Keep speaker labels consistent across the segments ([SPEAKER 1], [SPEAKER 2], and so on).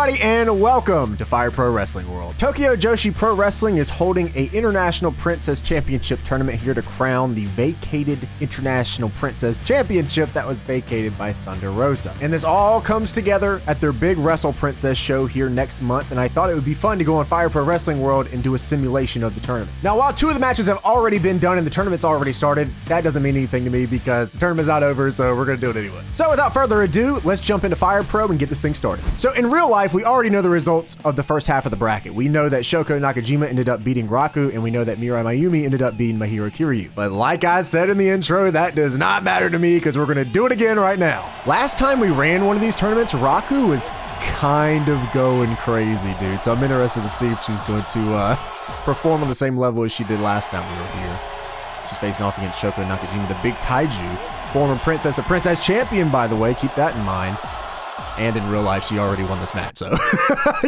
[SPEAKER 1] everybody, and welcome to Fire Pro Wrestling World. Tokyo Joshi Pro Wrestling is holding a International Princess Championship tournament here to crown the vacated International Princess Championship that was vacated by Thunder Rosa. And this all comes together at their big Wrestle Princess show here next month, and I thought it would be fun to go on Fire Pro Wrestling World and do a simulation of the tournament. Now, while two of the matches have already been done and the tournament's already started, that doesn't mean anything to me because the tournament's not over, so we're gonna do it anyway. So without further ado, let's jump into Fire Pro and get this thing started. So in real life, we already know the results of the first half of the bracket. We know that Shoko Nakajima ended up beating Raku, and we know that Mirai Maiumi ended up beating Mahiro Kiryu. But like I said in the intro, that does not matter to me because we're gonna do it again right now. Last time we ran one of these tournaments, Raku was kind of going crazy, dude. So I'm interested to see if she's going to perform on the same level as she did last time we were here. She's facing off against Shoko Nakajima, the big kaiju, former princess, a princess champion, by the way. Keep that in mind. And in real life, she already won this match, so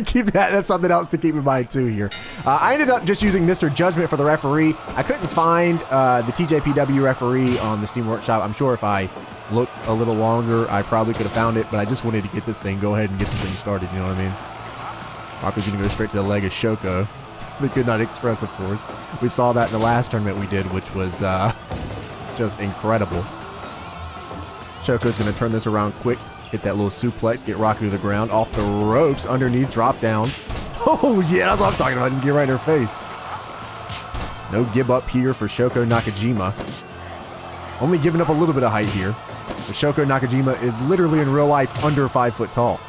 [SPEAKER 1] keep that. That's something else to keep in mind too here. I ended up just using Mr. Judgment for the referee. I couldn't find the TJPW referee on the Steam Workshop. I'm sure if I looked a little longer, I probably could have found it, but I just wanted to get this thing, go ahead and get this thing started, you know what I mean? Raku's gonna go straight to the leg of Shoko. The Good Night Express, of course. We saw that in the last tournament we did, which was just incredible. Shoko's gonna turn this around quick. Hit that little suplex, get Raku to the ground, off the ropes, underneath, drop down. Oh yeah, that's what I'm talking about, just get right in her face. No give up here for Shoko Nakajima. Only giving up a little bit of height here. But Shoko Nakajima is literally in real life under 5 foot tall.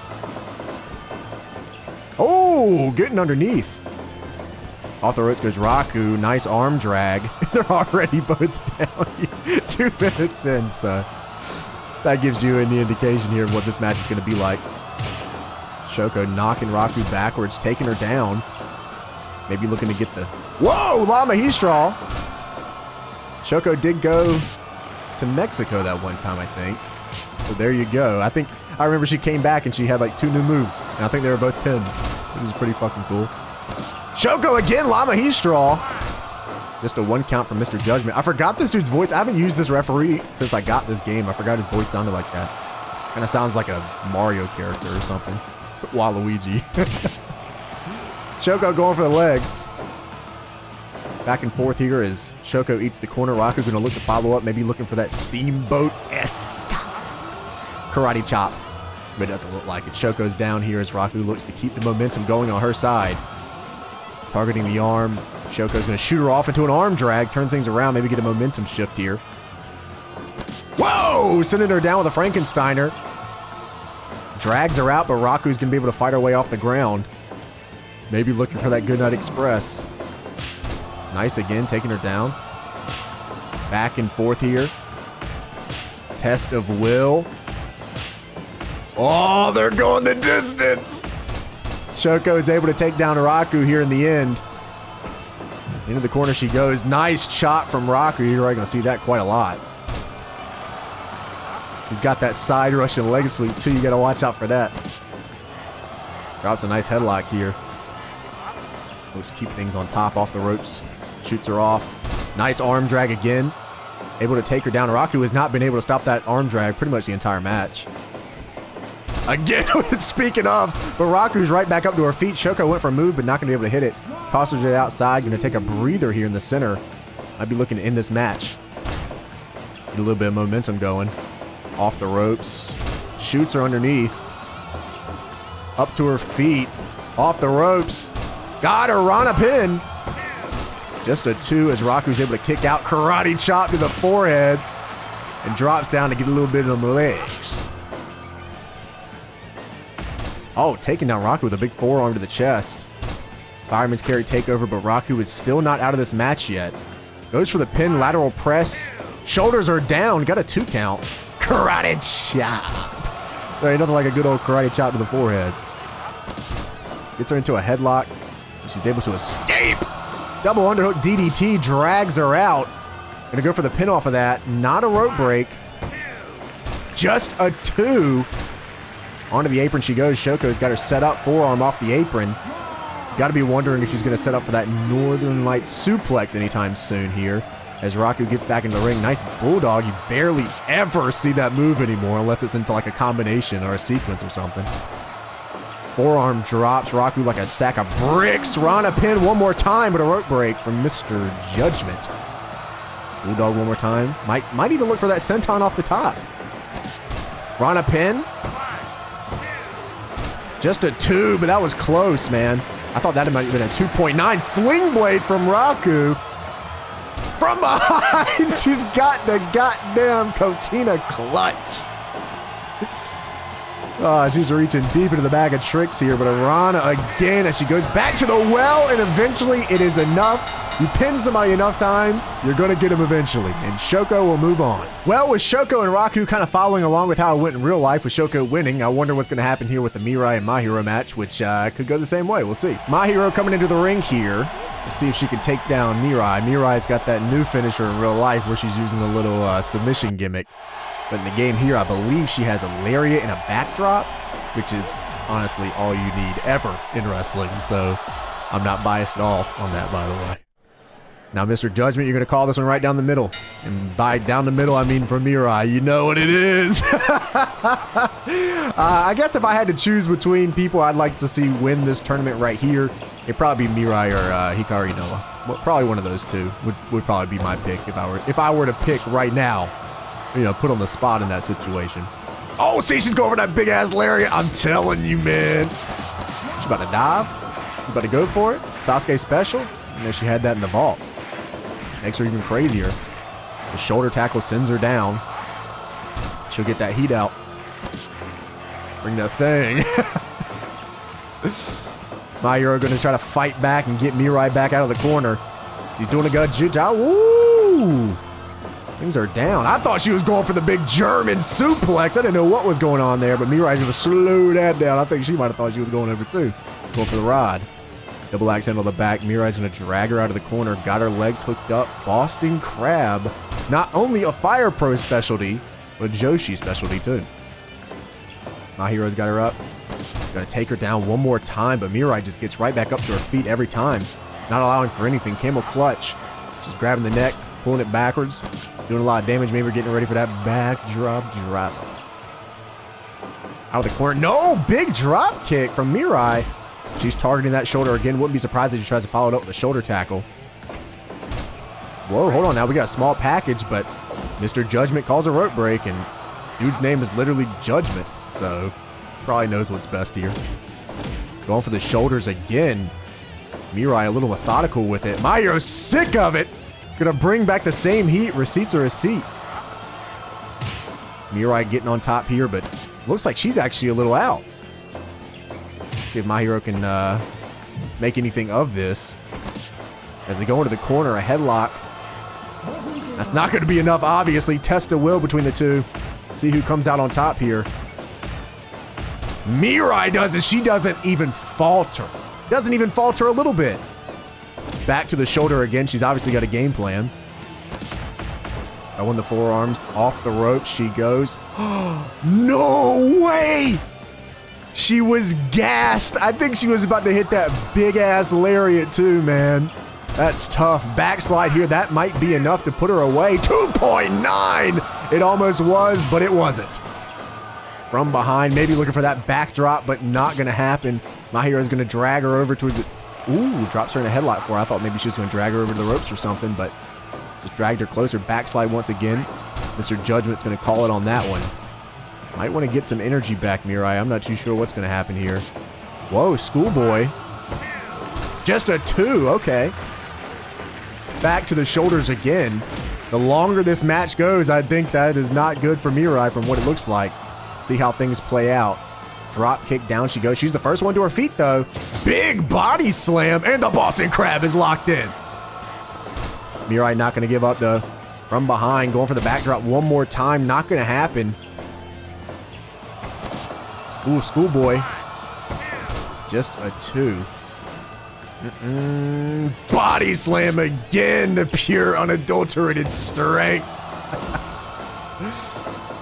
[SPEAKER 1] Oh, getting underneath. Off the ropes goes Raku, nice arm drag. They're already both down 2 minutes in, so that gives you any indication here of what this match is going to be like. Shoko knocking Raku backwards, taking her down. Maybe looking to get the... Whoa! Lama Heastraw! Shoko did go to Mexico that one time, I think. So there you go. I remember she came back and she had like 2 new moves. And I think they were both pins, which is pretty fucking cool. Shoko again, Lama Heastraw. Just a 1 count from Mr. Judgment. I forgot this dude's voice. I haven't used this referee since I got this game. I forgot his voice sounded like that. Kind of sounds like a Mario character or something. Waluigi. Shoko going for the legs. Back and forth here as Shoko eats the corner. Raku going to look to follow up. Maybe looking for that steamboat-esque karate chop. But it doesn't look like it. Shoko's down here as Raku looks to keep the momentum going on her side. Targeting the arm. Shoko's going to shoot her off into an arm drag, turn things around, maybe get a momentum shift here. Whoa! Sending her down with a Frankensteiner. Drags her out, but Raku's going to be able to fight her way off the ground. Maybe looking for that Good Night Express. Nice again, taking her down. Back and forth here. Test of will. Oh, they're going the distance! Shoko is able to take down Raku here in the end. Into the corner she goes. Nice chop from Raku. You're already going to see that quite a lot. She's got that side Russian leg sweep too. You got to watch out for that. Drops a nice headlock here. Let's keep things on top, off the ropes. Shoots her off. Nice arm drag again. Able to take her down. Raku has not been able to stop that arm drag pretty much the entire match. Again, speaking of, but Raku's right back up to her feet. Shoko went for a move, but not going to be able to hit it. Tosses her to the outside. Going to take a breather here in the center. Might be looking to end this match. Get a little bit of momentum going. Off the ropes. Shoots her underneath. Up to her feet. Off the ropes. Got her. Rana pin. Just a 2 as Raku's able to kick out. Karate chop to the forehead. And drops down to get a little bit of the legs. Oh, taking down Raku with a big forearm to the chest. Fireman's carry takeover, but Raku is still not out of this match yet. Goes for the pin, lateral press. Shoulders are down. Got a 2 count. Karate chop. There ain't nothing like a good old karate chop to the forehead. Gets her into a headlock. She's able to escape. Double underhook DDT drags her out. Gonna go for the pin off of that. Not a rope break. Just a 2. Onto the apron she goes. Shoko's got her set up, forearm off the apron. Got to be wondering if she's going to set up for that Northern Light suplex anytime soon here. As Raku gets back into the ring. Nice bulldog. You barely ever see that move anymore unless it's into like a combination or a sequence or something. Forearm drops Raku like a sack of bricks. Rana pin one more time, but a rope break from Mr. Judgment. Bulldog one more time. Might even look for that senton off the top. Rana pin. Just a 2, but that was close, man. I thought that might have been a 2.9. Swing blade from Raku. From behind, she's got the goddamn coquina clutch. Oh, she's reaching deep into the bag of tricks here, but Rana again as she goes back to the well, and eventually it is enough. You pin somebody enough times, you're going to get him eventually, and Shoko will move on. Well, with Shoko and Raku kind of following along with how it went in real life with Shoko winning, I wonder what's going to happen here with the Mirai and Mahiro match, which could go the same way. We'll see. Mahiro coming into the ring here. Let's see if she can take down Mirai. Mirai's got that new finisher in real life where she's using the little submission gimmick. But in the game here, I believe she has a lariat and a backdrop, which is honestly all you need ever in wrestling. So I'm not biased at all on that, by the way. Now, Mr. Judgment, you're going to call this one right down the middle. And by down the middle, I mean from Mirai. You know what it is. I guess if I had to choose between people I'd like to see win this tournament right here, it'd probably be Mirai or Hikari Noa. Well, probably one of those two would probably be my pick if I were to pick right now. You know, put on the spot in that situation. Oh, see, she's going for that big-ass lariat. I'm telling you, man. She's about to dive. She's about to go for it. Sasuke special. And then she had that in the vault. Makes her even crazier. The shoulder tackle sends her down. She'll get that heat out. Bring that thing. Mahiro going to try to fight back and get Mirai back out of the corner. She's doing a good jutsu. Woo! Things are down. I thought she was going for the big German suplex. I didn't know what was going on there, but Mirai's going to slow that down. I think she might have thought she was going over too. Going for the rod. Double axe handle to the back. Mirai's going to drag her out of the corner. Got her legs hooked up. Boston Crab. Not only a Fire Pro specialty, but a Joshi specialty too. Mahiro's got her up. Going to take her down one more time, but Mirai just gets right back up to her feet every time. Not allowing for anything. Camel clutch. Just grabbing the neck, pulling it backwards. Doing a lot of damage. Maybe we're getting ready for that backdrop drop. Out of the corner. No! Big drop kick from Mirai. She's targeting that shoulder again. Wouldn't be surprised if she tries to follow it up with a shoulder tackle. Whoa, hold on now. We got a small package, but Mr. Judgment calls a rope break, and dude's name is literally Judgment, so probably knows what's best here. Going for the shoulders again. Mirai a little methodical with it. Mahiro's sick of it. Gonna bring back the same heat. Receipts are a receipt. Mirai getting on top here, but looks like she's actually a little out. See if Mahiro can make anything of this. As they go into the corner, a headlock. That's not going to be enough, obviously. Test of will between the two. See who comes out on top here. Mirai does it. She doesn't even falter. Doesn't even falter a little bit. Back to the shoulder again. She's obviously got a game plan. Throwing the forearms off the rope. She goes. No way! She was gassed. I think she was about to hit that big-ass lariat too, man. That's tough. Backslide here. That might be enough to put her away. 2.9! It almost was, but it wasn't. From behind, maybe looking for that backdrop, but not going to happen. Mahiro's going to drag her over to the... Ooh, drops her in a headlock for her. I thought maybe she was going to drag her over to the ropes or something, but just dragged her closer. Backslide once again. Mr. Judgment's going to call it on that one. Might want to get some energy back, Mirai. I'm not too sure what's going to happen here. Whoa, schoolboy. Just a 2. Okay. Back to the shoulders again. The longer this match goes, I think that is not good for Mirai from what it looks like. See how things play out. Drop kick, down she goes. She's the first one to her feet, though. Big body slam, and the Boston Crab is locked in. Mirai not going to give up, though. From behind, going for the backdrop one more time. Not going to happen. Ooh, schoolboy. Just a 2. Body slam again. The pure unadulterated strength.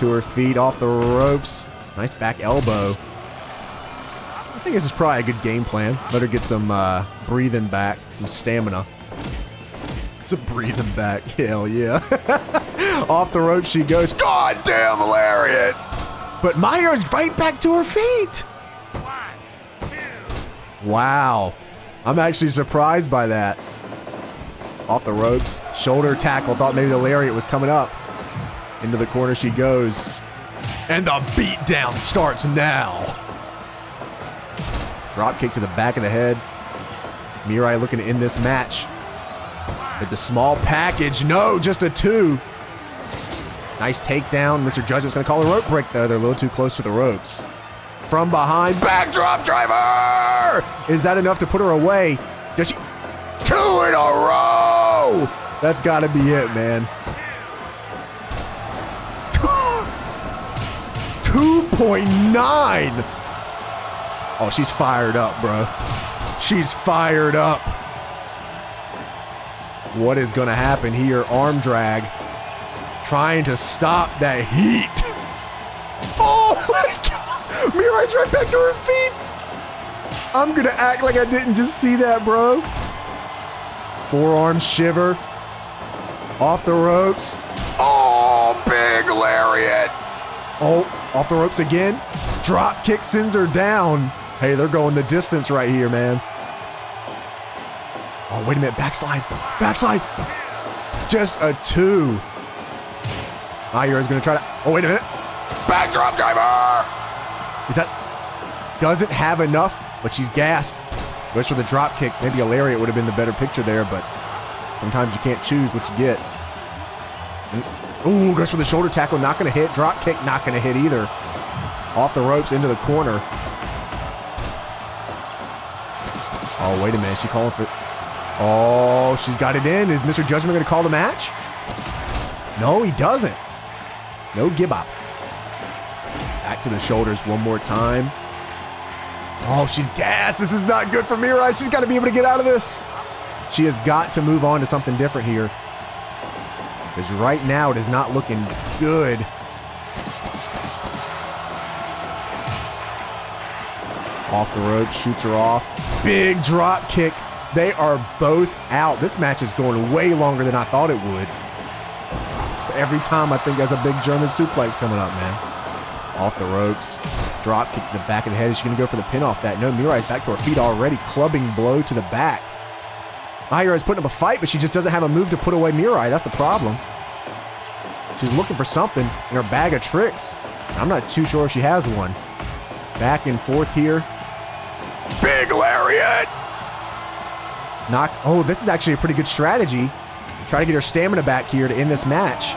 [SPEAKER 1] To her feet, off the ropes. Nice back elbow. I think this is probably a good game plan. Let her get some breathing back, some stamina. Some breathing back. Hell yeah. Off the ropes she goes. Goddamn lariat. But Mahiro's right back to her feet. Wow. I'm actually surprised by that. Off the ropes. Shoulder tackle. Thought maybe the lariat was coming up. Into the corner she goes. And the beatdown starts now. Drop kick to the back of the head. Mirai looking to end this match. With the small package. No, just a 2. Nice takedown. Mr. Judgment's going to call a rope break, though. They're a little too close to the ropes. From behind. Backdrop driver! Is that enough to put her away? Does she? 2 in a row! That's got to be it, man. 2.9! Oh, she's fired up, bro. She's fired up. What is going to happen here? Arm drag. Trying to stop that heat. Oh my God! Mirai's right back to her feet. I'm going to act like I didn't just see that, bro. Forearm shiver. Off the ropes. Oh, big lariat. Oh, off the ropes again. Drop kick sends her down. Hey, they're going the distance right here, man. Oh, wait a minute. Backslide. Backslide. Just a 2. Mahiro's going to try to... Oh, wait a minute. Backdrop driver. Is that... Doesn't have enough, but she's gassed. Goes for the drop kick. Maybe a lariat would have been the better picture there, but sometimes you can't choose what you get. Ooh, goes for the shoulder tackle. Not going to hit. Drop kick. Not going to hit either. Off the ropes into the corner. Oh, wait a minute. She calling for... Oh, she's got it in. Is Mr. Judgment going to call the match? No, he doesn't. No gibop. Back to the shoulders one more time. Oh, she's gassed. This is not good for Mirai. She's got to be able to get out of this. She has got to move on to something different here. Because right now it is not looking good. Off the ropes, shoots her off. Big drop kick. They are both out. This match is going way longer than I thought it would. Every time I think there's a big German suplex coming up, man. Off the ropes. Drop kick to the back of the head. Is she going to go for the pin off that? No, Mirai's back to her feet already. Clubbing blow to the back. Mahiro is putting up a fight, but she just doesn't have a move to put away Mirai. That's the problem. She's looking for something in her bag of tricks. I'm not too sure if she has one. Back and forth here. Big lariat! Knock. Oh, this is actually a pretty good strategy. Try to get her stamina back here to end this match.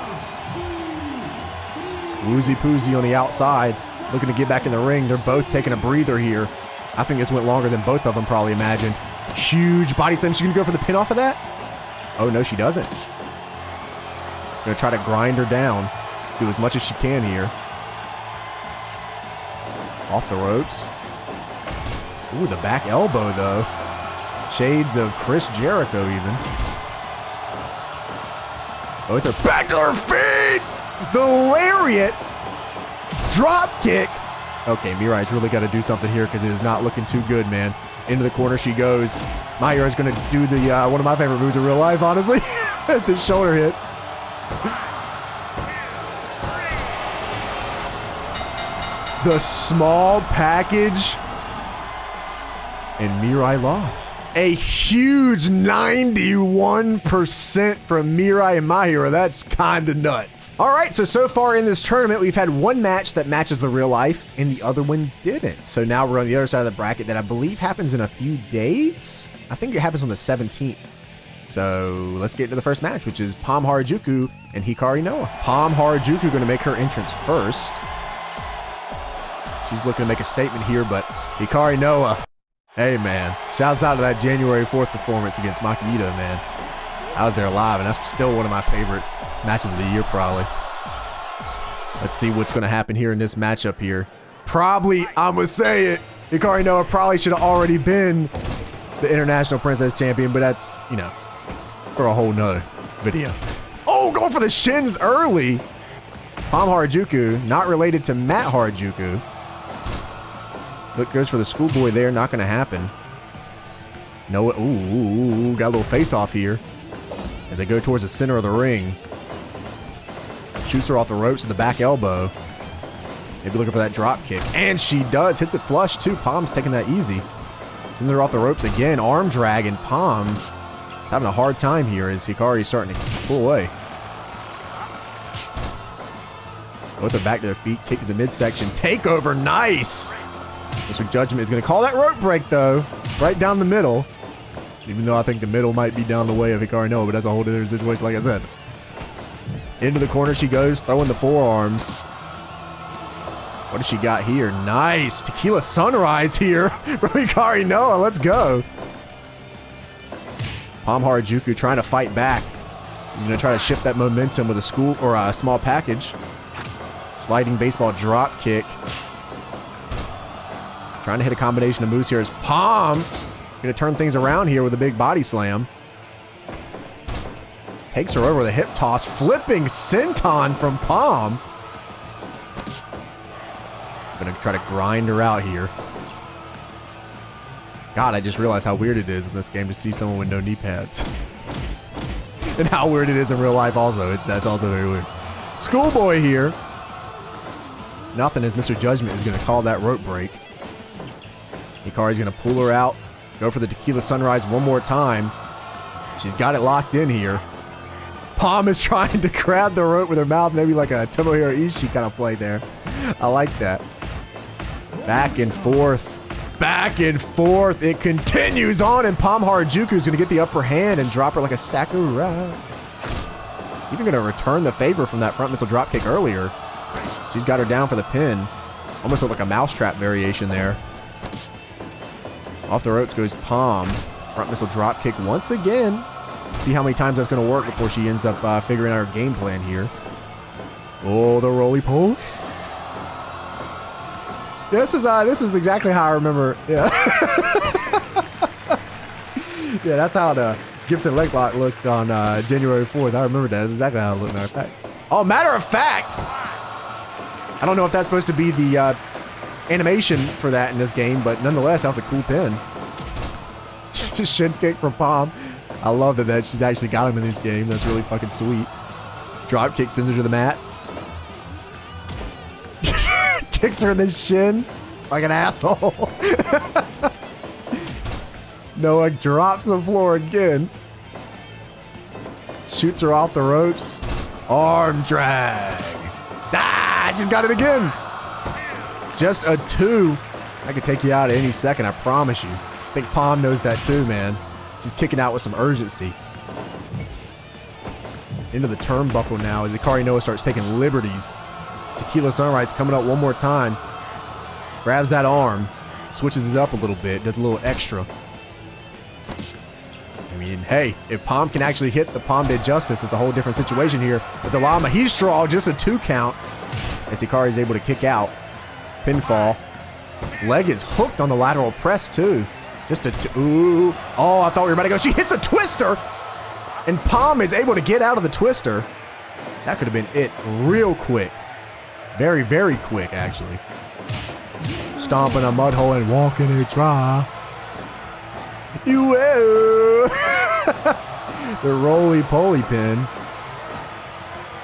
[SPEAKER 1] Woozy Poozy on the outside. Looking to get back in the ring. They're both taking a breather here. I think this went longer than both of them probably imagined. Huge body slam. She's going to go for the pin off of that? Oh, no, she doesn't. Going to try to grind her down. Do as much as she can here. Off the ropes. Ooh, the back elbow, though. Shades of Chris Jericho, even. Both are back to her feet! The lariat! Drop kick! Okay, Mirai's really got to do something here because it is not looking too good, man. Into the corner she goes. Mahiro is going to do the one of my favorite moves in real life, honestly. The shoulder hits. The small package. And Mirai lost. A huge 91% from Mirai and Mahiro. That's kind of nuts. All right, so far in this tournament, we've had one match that matches the real life, and the other one didn't. So now we're on the other side of the bracket that I believe happens in a few days. I think it happens on the 17th. So let's get into the first match, which is Pom Harajuku and Hikari Noa. Pom Harajuku going to make her entrance first. She's looking to make a statement here, but Hikari Noa... Hey, man. Shouts out to that January 4th performance against Makita, man. I was there live, and that's still one of my favorite matches of the year, probably. Let's see what's going to happen here in this matchup here. Probably, I'm going to say it, Hikari Noa probably should have already been the International Princess Champion, but that's, you know, for a whole nother video. Oh, going for the shins early. Pom Harajuku, not related to Matt Harajuku. Look, goes for the schoolboy there. Not going to happen. Noah, ooh, got a little face-off here. As they go towards the center of the ring. Shoots her off the ropes with the back elbow. Maybe looking for that drop kick. And she does. Hits it flush, too. Pom's taking that easy. Sends her off the ropes again. Arm drag, and Pom is having a hard time here as Hikari's starting to pull away. Both are back to their feet. Kick to the midsection. Takeover. Nice. Mr. Judgment is going to call that rope break, though. Right down the middle. Even though I think the middle might be down the way of Hikari Noa, but that's a whole other situation, like I said. Into the corner she goes, throwing the forearms. What does she got here? Nice. Tequila Sunrise here from Hikari Noa. Let's go. Pom Harajuku trying to fight back. She's going to try to shift that momentum with a small package. Sliding baseball drop kick. Trying to hit a combination of moves here as Pom going to turn things around here with a big body slam. Takes her over with a hip toss. Flipping senton from Pom. Going to try to grind her out here. God, I just realized how weird it is in this game to see someone with no knee pads. And how weird it is in real life also. That's also very weird. Schoolboy here. Nothing as Mr. Judgment is going to call that rope break. Hikari's going to pull her out. Go for the Tequila Sunrise one more time. She's got it locked in here. Pom is trying to grab the rope with her mouth, maybe like a Tomohiro Ishii kind of play there. I like that. Back and forth. Back and forth. It continues on, and Pom Harajuku is going to get the upper hand and drop her like a sack of rocks. Even going to return the favor from that front missile dropkick earlier. She's got her down for the pin. Almost looked like a mousetrap variation there. Off the ropes goes Pom. Front missile dropkick once again. See how many times that's going to work before she ends up figuring out her game plan here. Oh, the roly-poly. This is exactly how I remember. Yeah. Yeah, that's how the Gibson leg lock looked on January 4th. I remember that. That's exactly how it looked, matter of fact. Oh, matter of fact! I don't know if that's supposed to be the animation for that in this game, but nonetheless, that was a cool pin. Shin kick from Pom. I love that she's actually got him in this game. That's really fucking sweet. Drop kick sends her to the mat. Kicks her in the shin like an asshole. Noah drops to the floor again. Shoots her off the ropes. Arm drag. Ah, she's got it again. Just a 2. I could take you out at any second, I promise you. I think Pom knows that too, man. She's kicking out with some urgency. Into the turnbuckle now as Hikari Noa starts taking liberties. Tequila Sunrise coming up one more time. Grabs that arm. Switches it up a little bit. Does a little extra. I mean, hey, if Pom can actually hit the Pom did justice, it's a whole different situation here. With the Lama, he's straw, just a 2 count. As Hikari is able to kick out. Pinfall. Leg is hooked on the lateral press too. Just a 2. Ooh. Oh, I thought we were about to go. She hits a twister. And Pom is able to get out of the twister. That could have been it real quick. Very, very quick, actually. Stomping a mud hole and walking it dry. The roly-poly pin.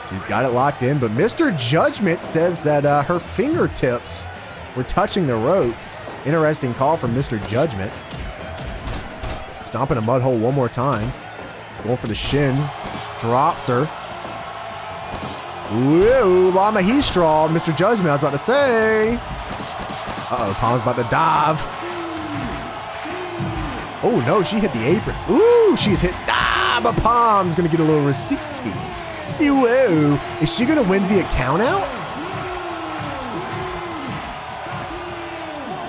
[SPEAKER 1] She's got it locked in, but Mr. Judgment says that her fingertips were touching the rope. Interesting call from Mr. Judgment. Stomping a mud hole one more time. Going for the shins. Drops her. Whoa, Lama He-Straw. Mr. Judgment, I was about to say. Uh-oh, Pom's about to dive. Oh, no, she hit the apron. Ooh, she's hit. Ah, but Pom's going to get a little receipt ski. Whoa. Is she going to win via countout?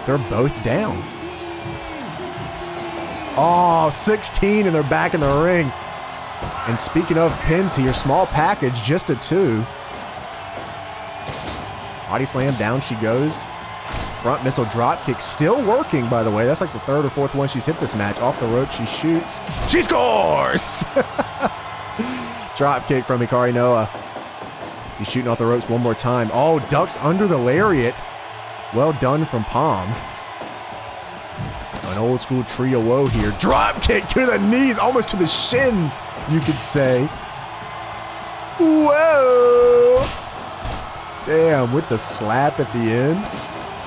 [SPEAKER 1] They're both down. Oh, 16, and they're back in the ring. And speaking of pins here, small package, just a 2. Body slam, down she goes. Front missile drop kick, still working, by the way. That's like the 3rd or 4th one she's hit this match. Off the rope, she shoots. She scores! Drop kick from Hikari Noa. She's shooting off the ropes one more time. Oh, ducks under the lariat. Well done from Pom. An old school trio woe here. Drop kick to the knees, almost to the shins, you could say. Whoa! Damn, with the slap at the end.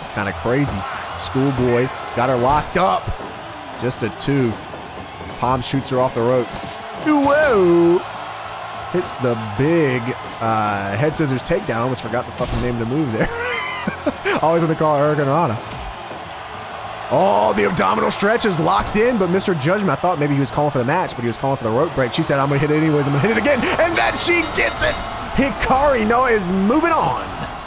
[SPEAKER 1] It's kind of crazy. Schoolboy got her locked up. Just a 2. Pom shoots her off the ropes. Whoa! Hits the big head scissors takedown. I almost forgot the fucking name of the move there. Always want to call it Hikari Noa. Oh, the abdominal stretch is locked in, but Mr. Judgment, I thought maybe he was calling for the match, but he was calling for the rope break. She said, I'm going to hit it anyways. I'm going to hit it again. And then she gets it. Hikari Noa is moving on.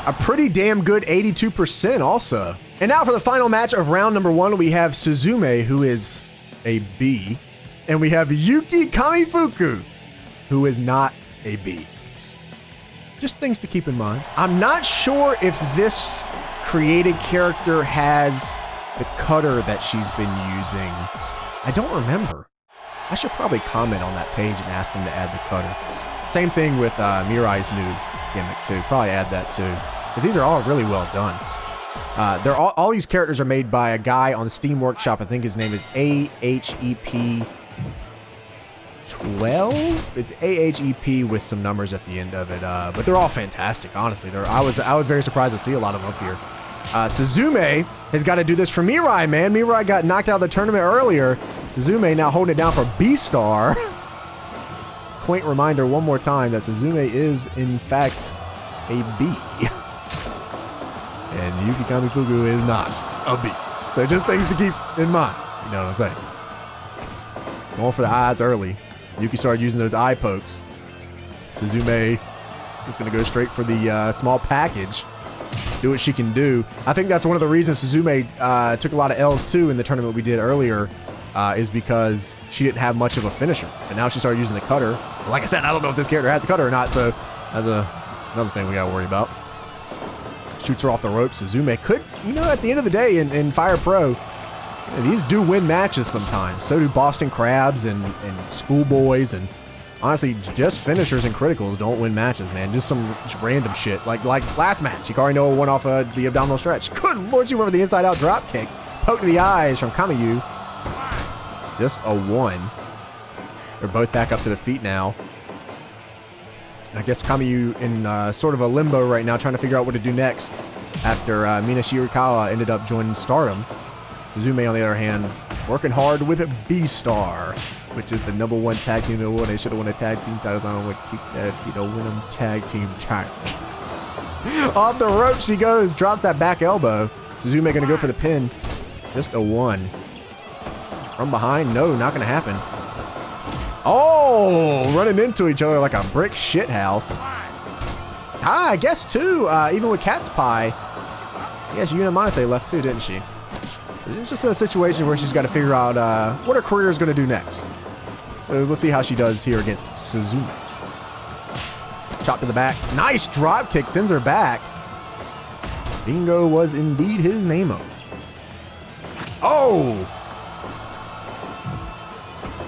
[SPEAKER 1] A pretty damn good 82% also. And now for the final match of round number 1, we have Suzume, who is a B. And we have Yuki Kamifuku, who is not a B. Just things to keep in mind. I'm not sure if this created character has the cutter that she's been using. I don't remember. I should probably comment on that page and ask him to add the cutter. Same thing with Mirai's new gimmick too. Probably add that too, because these are all really well done. They're all these characters are made by a guy on Steam Workshop. I think his name is AHEP12. It's AHEP with some numbers at the end of it. But they're all fantastic, honestly. I was very surprised to see a lot of them up here. Suzume has got to do this for Mirai, man. Mirai got knocked out of the tournament earlier. Suzume now holding it down for B-Star. Quaint reminder one more time that Suzume is, in fact, a B. And Yuki Kamifuku is not a B. So just things to keep in mind. You know what I'm saying? Going for the eyes early. Yuki started using those eye pokes. Suzume is going to go straight for the small package. Do what she can do. I think that's one of the reasons Suzume took a lot of L's too in the tournament we did earlier, is because she didn't have much of a finisher. And now she started using the cutter. But like I said, I don't know if this character has the cutter or not, so that's another thing we got to worry about. Shoots her off the ropes. Suzume could, at the end of the day in Fire Pro, these do win matches sometimes. So do Boston Crabs and Schoolboys, and honestly, just finishers and criticals don't win matches, man. Just random shit. Like last match, Hikari Noa won off the abdominal stretch. Good lord, you remember the inside out drop kick. Poke to the eyes from Kamiyu. Just a 1. They're both back up to the feet now. I guess Kamiyu in sort of a limbo right now, trying to figure out what to do next after Mina Shirakawa ended up joining Stardom. Suzume, on the other hand, working hard with a B-Star, which is the #1 tag team award. They should have won a tag team titles. I don't want to keep that, win them tag team title. Off the rope she goes, drops that back elbow. Suzume going to go for the pin. Just a 1. From behind, no, not going to happen. Oh, running into each other like a brick shit house. I guess too, even with Cat's Pie, yes, Yuna Manase left too, didn't she? So it's just a situation where she's got to figure out what her career is going to do next. So we'll see how she does here against Suzume. Chop to the back. Nice drop kick, sends her back. Bingo was indeed his name-o. Oh!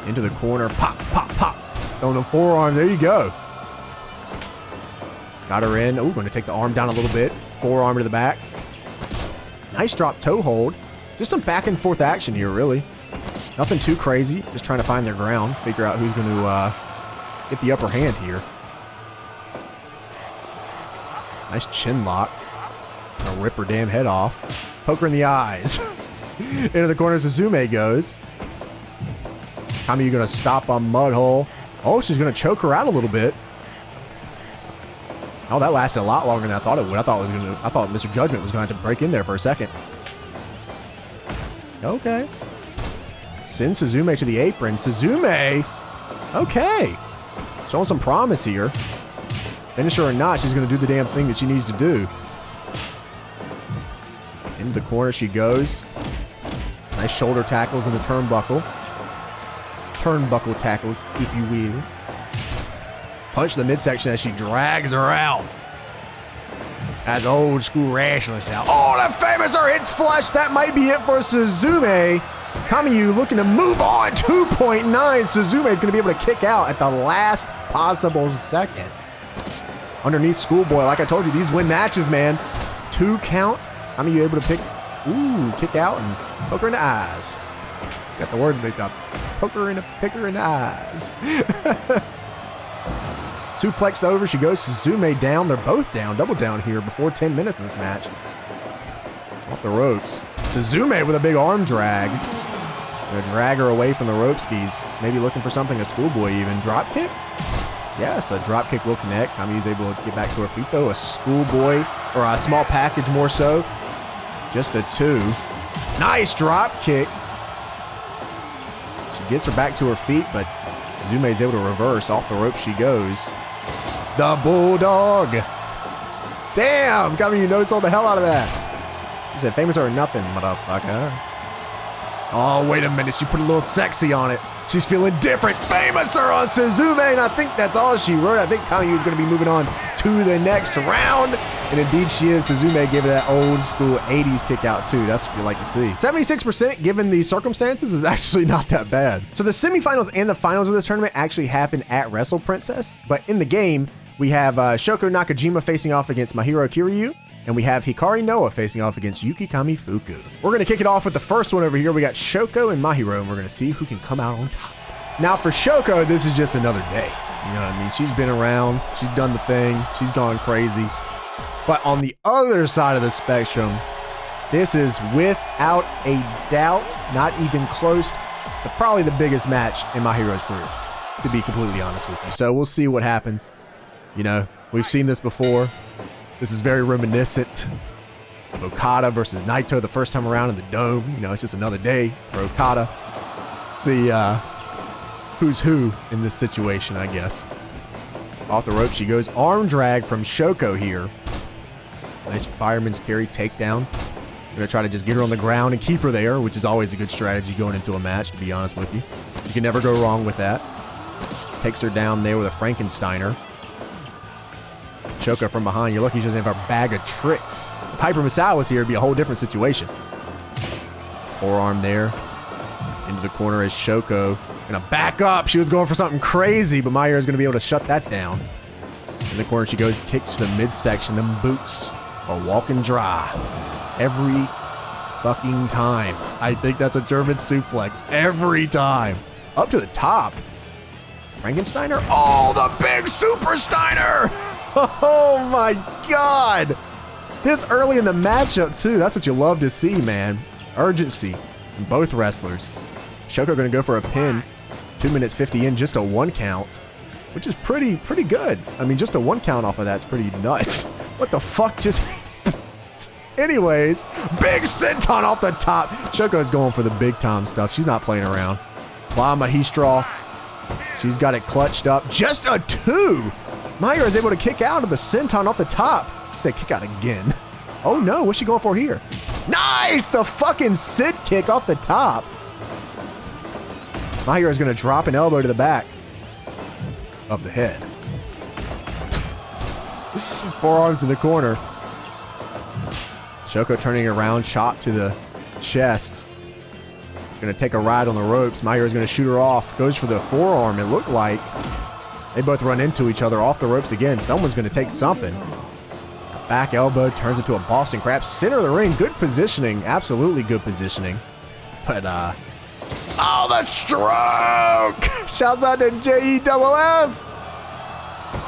[SPEAKER 1] Into the corner. Pop, pop, pop. Throwing them forearms. There you go. Got her in. Oh, going to take the arm down a little bit. Forearm to the back. Nice drop toe hold. Just some back and forth action here, really. Nothing too crazy. Just trying to find their ground. Figure out who's going to get the upper hand here. Nice chin lock. Gonna rip her damn head off. Poke her in the eyes. Into the corner, Suzume goes. Kamiyu gonna stop on Mud Hole. Oh, she's gonna choke her out a little bit. Oh, that lasted a lot longer than I thought it would. I thought Mr. Judgment was gonna have to break in there for a second. Okay. Send Suzume to the apron. Suzume! Okay. Showing some promise here. Finisher or not, she's gonna do the damn thing that she needs to do. Into the corner she goes. Nice shoulder tackles in the turnbuckle. Turnbuckle tackles, if you will. Punch the midsection as she drags her out. As old school wrestling style. Oh, the famous hits flush. That might be it for Suzume. Kamiyu looking to move on. 2.9. Suzume is going to be able to kick out at the last possible second. Underneath Schoolboy, like I told you, these win matches, man. 2 count. Kamiyu able to pick, kick out and poke her in the eyes. Got the words mixed up. Pick her in the eyes. Suplex over. She goes. Suzume down. They're both down. Double down here before 10 minutes in this match. Off the ropes. Suzume with a big arm drag. Gonna drag her away from the rope skis. Maybe looking for something, a schoolboy even. Drop kick? Yes, a drop kick will connect. Kami's able to get back to her feet though. A schoolboy, or a small package more so. Just a 2. Nice drop kick. She gets her back to her feet, but Suzume is able to reverse. Off the rope she goes. The Bulldog. Damn, Kami, you no-sold the hell out of that. He said, famous or nothing, motherfucker. Oh, wait a minute. She put a little sexy on it. She's feeling different. Famouser on Suzume, and I think that's all she wrote. I think Kami is going to be moving on to the next round. And indeed she is. Suzume gave it that old school 80s kick out too. That's what you like to see. 76% given the circumstances is actually not that bad. So the semifinals and the finals of this tournament actually happen at Wrestle Princess. But in the game, we have Shoko Nakajima facing off against Mahiro Kiryu. And we have Hikari Noa facing off against Yuki Kamifuku. We're going to kick it off with the first one over here. We got Shoko and Mahiro, and we're going to see who can come out on top. Now for Shoko, this is just another day. You know what I mean? She's been around. She's done the thing. She's gone crazy. But on the other side of the spectrum, this is without a doubt, not even close, but probably the biggest match in Mahiro's career, to be completely honest with you. So we'll see what happens. You know, we've seen this before. This is very reminiscent of Okada versus Naito the first time around in the Dome. You know, it's just another day for Okada. See who's who in this situation, I guess. Off the rope she goes. Arm drag from Shoko here. Nice fireman's carry takedown. Gonna try to just get her on the ground and keep her there, which is always a good strategy going into a match, to be honest with you. You can never go wrong with that. Takes her down there with a Frankensteiner. Shoko from behind. You're lucky she doesn't have a bag of tricks. If Hyper Masao was here, it'd be a whole different situation. Forearm there. Into the corner is Shoko. Gonna back up. She was going for something crazy, but Mahiro is gonna be able to shut that down. In the corner she goes, kicks to the midsection. Them boots are walking dry. Every fucking time. I think that's a German suplex. Every time. Up to the top. Frankensteiner. Oh, the big Super Steiner! Oh my God. This early in the matchup too. That's what you love to see, man. Urgency from both wrestlers. Shoko gonna go for a pin. 2 minutes 50 in, just a 1 count, which is pretty good. I mean, just a 1 count off of that's pretty nuts. What the fuck just anyways, big senton off the top. Shoko's going for the big time stuff. She's not playing around. Lama Hestraw. She's got it clutched up. Just a 2. Mahiro is able to kick out of the senton off the top. She said kick out again. Oh no, what's she going for here? Nice! The fucking sit kick off the top. Mahiro is going to drop an elbow to the back of the head. Forearms in the corner. Shoko turning around, chop to the chest. Going to take a ride on the ropes. Mahiro is going to shoot her off. Goes for the forearm, it looked like. They both run into each other off the ropes again. Someone's going to take something. Back elbow turns into a Boston Crab. Center of the ring. Good positioning. Absolutely good positioning. But, oh, the stroke! Shouts out to JEFF.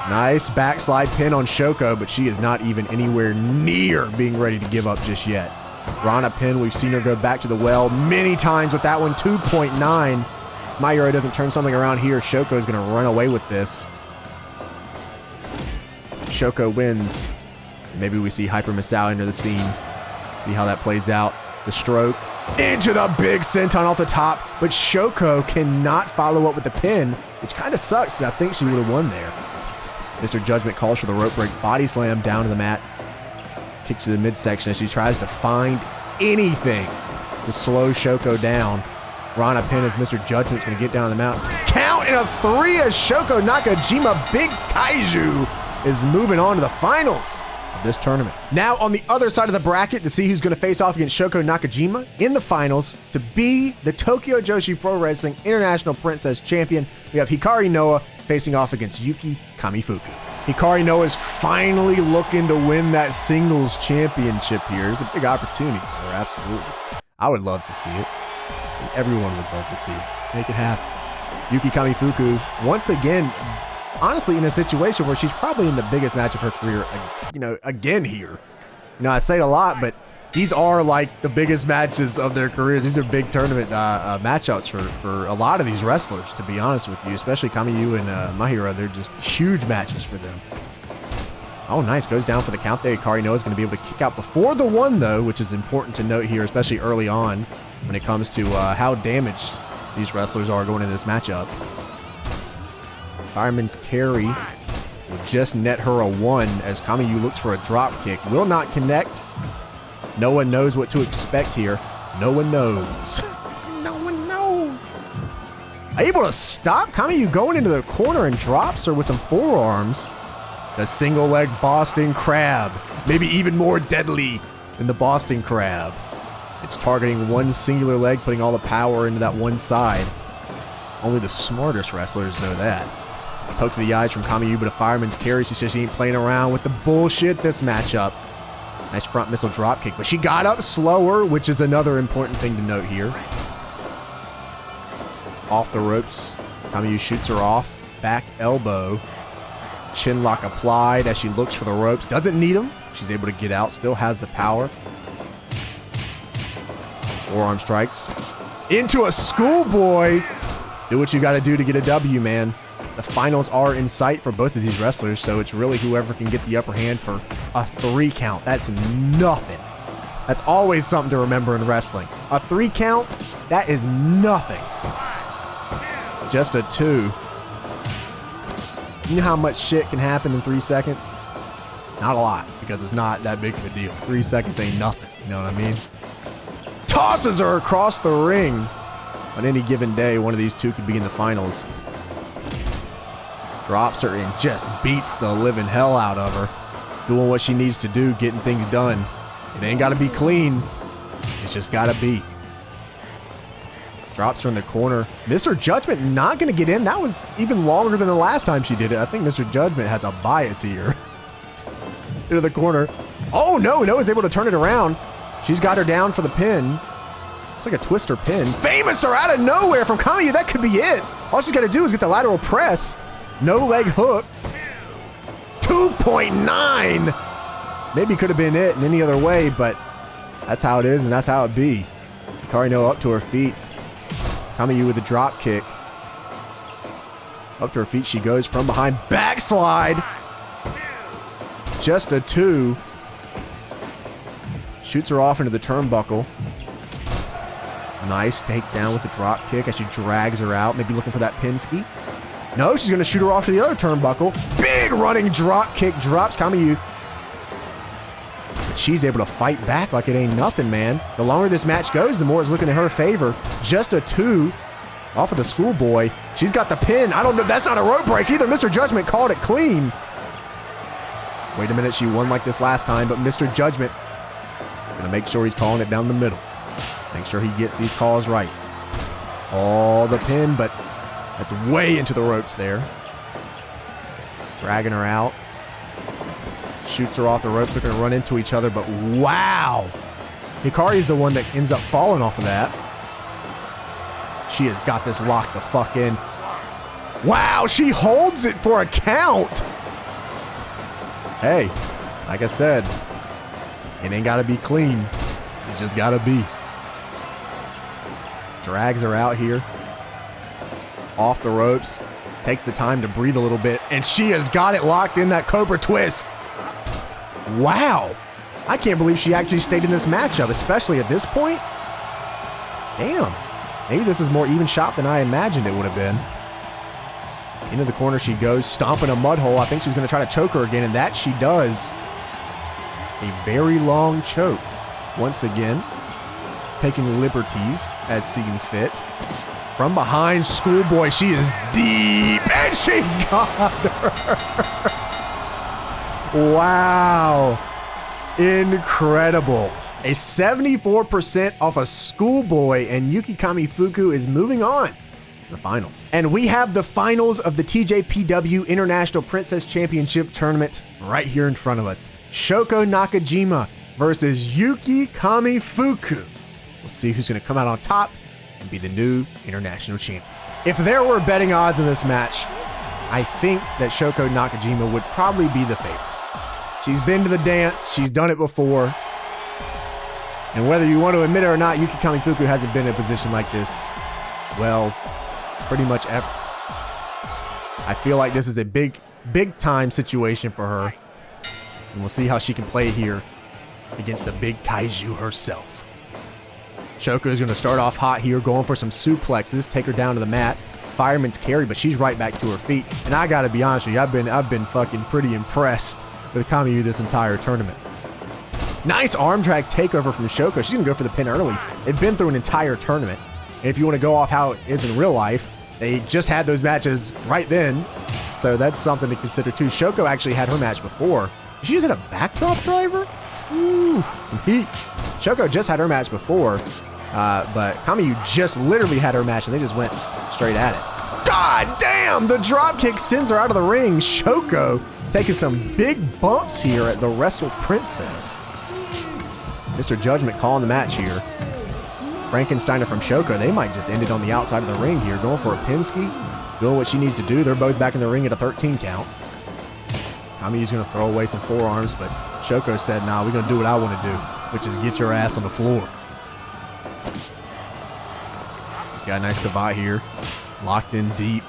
[SPEAKER 1] Nice backslide pin on Shoko, but she is not even anywhere near being ready to give up just yet. Rana pin. We've seen her go back to the well many times with that one. 2.9. Mahiro doesn't turn something around here. Shoko is going to run away with this. Shoko wins. Maybe we see Hyper Masao enter the scene. See how that plays out. The stroke. Into the big senton off the top. But Shoko cannot follow up with the pin, which kind of sucks. I think she would have won there. Mr. Judgment calls for the rope break. Body slam down to the mat. Kicks to the midsection as she tries to find anything to slow Shoko down. Rana pin as Mr. Judgment's going to get down the mountain. Count in a 3 as Shoko Nakajima, Big Kaiju, is moving on to the finals of this tournament. Now on the other side of the bracket to see who's going to face off against Shoko Nakajima in the finals to be the Tokyo Joshi Pro Wrestling International Princess Champion, we have Hikari Noa facing off against Yuki Kamifuku. Hikari Noa is finally looking to win that singles championship here. It's a big opportunity for her, absolutely. I would love to see it. Everyone would love to see it. Make it happen. Yuki Kamifuku, once again, honestly, in a situation where she's probably in the biggest match of her career, you know, again here. You know, I say it a lot, but these are like the biggest matches of their careers. These are big tournament matchups for a lot of these wrestlers, to be honest with you, especially Kamiyu and Mahiro. They're just huge matches for them. Oh, nice. Goes down for the count there. Hikari Noa is going to be able to kick out before the one, though, which is important to note here, especially early on when it comes to how damaged these wrestlers are going into this matchup. Fireman's carry will just net her a 1 as Kamiyu looks for a drop kick. Will not connect. No one knows what to expect here. No one knows. No one knows. Able to stop Kamiyu going into the corner and drops her with some forearms. The single leg Boston Crab. Maybe even more deadly than the Boston Crab. It's targeting one singular leg, putting all the power into that one side. Only the smartest wrestlers know that. Poke to the eyes from Kamiyu, but a fireman's carry. She says she ain't playing around with the bullshit this matchup. Nice front missile drop kick, but she got up slower, which is another important thing to note here. Off the ropes. Kamiyu shoots her off. Back elbow. Chin lock applied as she looks for the ropes. Doesn't need them. She's able to get out. Still has the power. Forearm strikes. Into a schoolboy. Do what you got to do to get a W, man. The finals are in sight for both of these wrestlers, so it's really whoever can get the upper hand for a 3 count. That's nothing. That's always something to remember in wrestling. A 3 count, that is nothing. Just a 2. You know how much shit can happen in 3 seconds? Not a lot, because it's not that big of a deal. 3 seconds ain't nothing, you know what I mean? Tosses her across the ring. On any given day, one of these two could be in the finals. Drops her and just beats the living hell out of her. Doing what she needs to do, getting things done. It ain't got to be clean. It's just got to be. Drops her in the corner. Mr. Judgment not going to get in. That was even longer than the last time she did it. I think Mr. Judgment has a bias here. Into the corner. Oh, no. Noah's able to turn it around. She's got her down for the pin. It's like a twister pin. Famouser out of nowhere from Kamiyu. That could be it. All she's got to do is get the lateral press. No leg hook. 2.9. Maybe could have been it in any other way, but that's how it is and that's how it be. Hikari Noa up to her feet. Kamiyu with a drop kick. Up to her feet she goes from behind. Backslide. Just a 2. Shoots her off into the turnbuckle. Nice takedown with the drop kick as she drags her out. Maybe looking for that Pinsky. No, she's going to shoot her off to the other turnbuckle. Big running drop kick drops Kamiyu. But she's able to fight back like it ain't nothing, man. The longer this match goes, the more it's looking in her favor. Just a 2 off of the schoolboy. She's got the pin. I don't know. That's not a rope break either. Mr. Judgment called it clean. Wait a minute. She won like this last time, but Mr. Judgment going to make sure he's calling it down the middle. Make sure he gets these calls right. Oh, the pin, but that's way into the ropes there. Dragging her out. Shoots her off the ropes. They're going to run into each other, but wow. Hikari's the one that ends up falling off of that. She has got this locked the fuck in. Wow, she holds it for a count. Hey, like I said, it ain't got to be clean. It's just got to be. Drags her out here. Off the ropes. Takes the time to breathe a little bit. And she has got it locked in that Cobra Twist. Wow. I can't believe she actually stayed in this matchup, especially at this point. Damn. Maybe this is more even shot than I imagined it would have been. Into the corner she goes, stomping a mud hole. I think she's going to try to choke her again, and that she does. A very long choke. Once again, taking liberties as seen fit. From behind, schoolboy, she is deep, and she got her. Wow. Incredible. A 74% off a schoolboy, and Yuki Kamifuku is moving on to the finals. And we have the finals of the TJPW International Princess Championship tournament right here in front of us. Shoko Nakajima versus Yuki Kamifuku. We'll see who's going to come out on top and be the new international champion. If there were betting odds in this match, I think that Shoko Nakajima would probably be the favorite. She's been to the dance. She's done it before. And whether you want to admit it or not, Yuki Kamifuku hasn't been in a position like this, well, pretty much ever. I feel like this is a big time situation for her. And we'll see how she can play here against the big kaiju herself. Shoko is going to start off hot here, going for some suplexes, take her down to the mat. Fireman's carry, but she's right back to her feet. And I got to be honest with you, I've been fucking pretty impressed with Kamiyu this entire tournament. Nice arm drag takeover from Shoko. She's going to go for the pin early. They've been through an entire tournament. And if you want to go off how it is in real life, they just had those matches right then. So that's something to consider too. Shoko actually had her match before. She just had a backdrop driver? Ooh, some heat. Shoko just had her match before, but Kamiyu just literally had her match and they just went straight at it. God damn! The drop kick sends her out of the ring. Shoko taking some big bumps here at the Wrestle Princess. Mr. Judgment calling the match here. Frankensteiner from Shoko, they might just end it on the outside of the ring here, going for a Pinsky, doing what she needs to do. They're both back in the ring at a 13 count. Kamiyu's going to throw away some forearms, but Shoko said, nah, we're going to do what I want to do, which is get your ass on the floor. She's got a nice kavai here, locked in deep.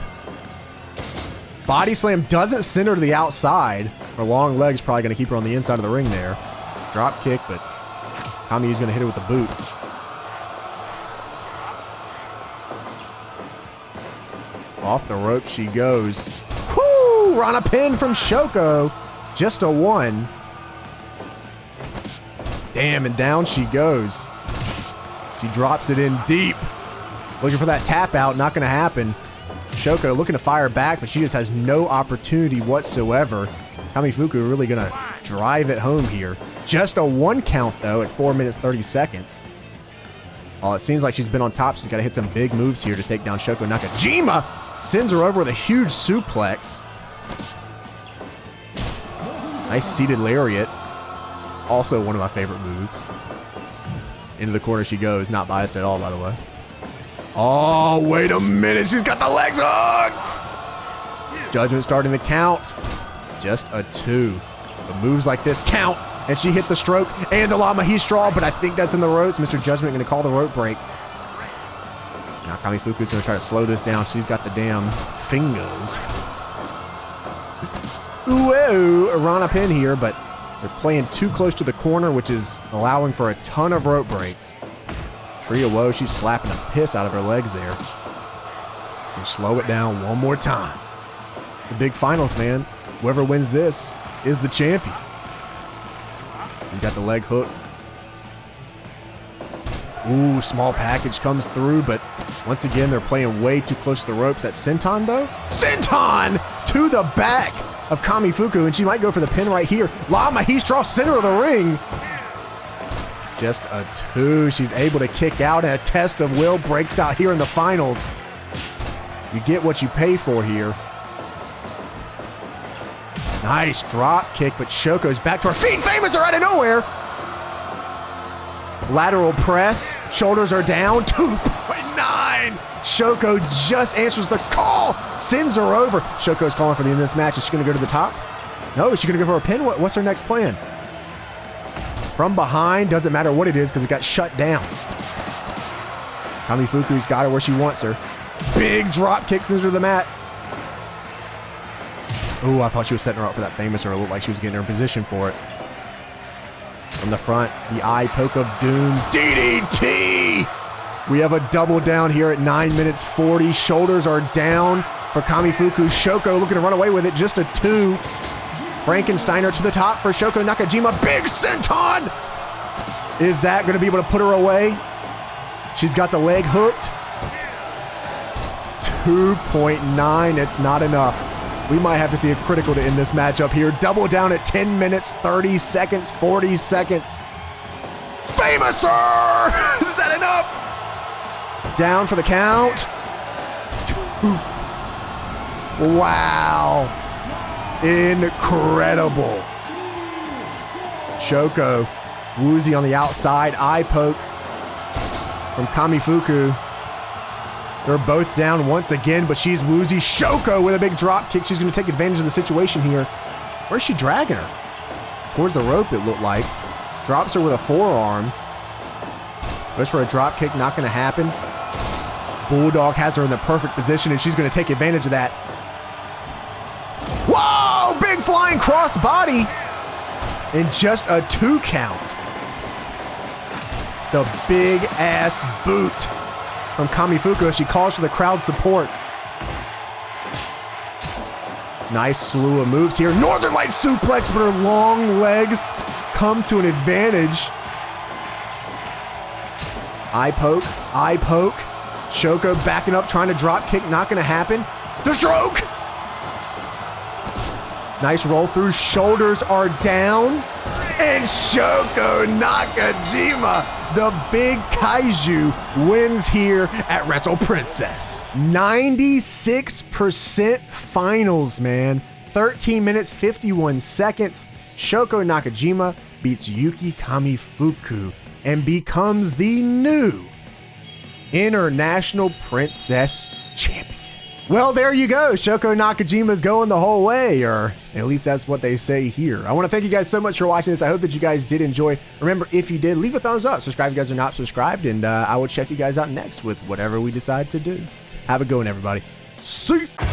[SPEAKER 1] Body slam doesn't send her to the outside. Her long leg's probably going to keep her on the inside of the ring there. Drop kick, but Kamiyu's going to hit her with the boot. Off the rope she goes. Woo! On a pin from Shoko. Just a one. Damn, and down she goes. She drops it in deep. Looking for that tap out. Not going to happen. Shoko looking to fire back, but she just has no opportunity whatsoever. Kamifuku really going to drive it home here. Just a one count, though, at 4 minutes, 30 seconds. Well, it seems like she's been on top. She's got to hit some big moves here to take down Shoko Nakajima. Sends her over with a huge suplex. Nice seated lariat. Also one of my favorite moves. Into the corner she goes. Not biased at all, by the way. Oh, wait a minute. She's got the legs hooked. Judgment starting the count. Just a two. But moves like this count. And she hit the stroke and the La Magistral, but I think that's in the ropes. Mr. Judgment going to call the rope break. Now Kamifuku's going to try to slow this down. She's got the damn fingers. Whoa, a run up in here, but they're playing too close to the corner, which is allowing for a ton of rope breaks. Tria Woe, she's slapping the piss out of her legs there. And slow it down one more time. It's the big finals, man. Whoever wins this is the champion. You got the leg hook. Ooh, small package comes through, but once again, they're playing way too close to the ropes. That's Senton, though. Senton to the back of Kamifuku, and she might go for the pin right here. La Magistral, center of the ring. Just a two. She's able to kick out, and a test of will breaks out here in the finals. You get what you pay for here. Nice drop kick, but Shoko's back to her feet. Famous are out of nowhere. Lateral press. Shoulders are down. 2.9. Shoko just answers the call. Sends her over. Shoko's calling for the end of this match. Is she going to go to the top? No. Is she going to go for a pin? What's her next plan? From behind. Doesn't matter what it is because it got shut down. Kamifuku's got her where she wants her. Big drop kick sends her to the mat. Ooh, I thought she was setting her up for that famous, or it looked like she was getting her in position for it. From the front, the eye poke of doom. DDT! We have a double down here at 9 minutes 40. Shoulders are down for Kamifuku. Shoko looking to run away with it. Just a two. Frankensteiner to the top for Shoko Nakajima. Big senton! Is that going to be able to put her away? She's got the leg hooked. 2.9. It's not enough. We might have to see a critical to end this matchup here. Double down at 10 minutes, 30 seconds, 40 seconds. Famouser! Is that enough? Down for the count. Wow. Incredible. Shoko, woozy on the outside, eye poke from Kamifuku. They're both down once again, but she's woozy. Shoko with a big drop kick. She's going to take advantage of the situation here. Where's she dragging her? Towards the rope, it looked like. Drops her with a forearm. Goes for a drop kick, not going to happen. Bulldog has her in the perfect position, and she's going to take advantage of that. Whoa! Big flying cross body. And just a 2 count. The big ass boot from Kamifuku as she calls for the crowd support. Nice slew of moves here. Northern Light suplex, but her long legs come to an advantage. Eye poke, eye poke. Shoko backing up, trying to drop kick, not gonna happen. The stroke! Nice roll through, shoulders are down. And Shoko Nakajima, the big kaiju, wins here at Wrestle Princess. 96% finals, man. 13 minutes, 51 seconds. Shoko Nakajima beats Yuki Kamifuku and becomes the new International Princess Champion. Well, there you go. Shoko Nakajima's going the whole way, or at least that's what they say here. I want to thank you guys so much for watching this. I hope that you guys did enjoy. Remember, if you did, leave a thumbs up. Subscribe if you guys are not subscribed, and I will check you guys out next with whatever we decide to do. Have a good one, everybody. See ya.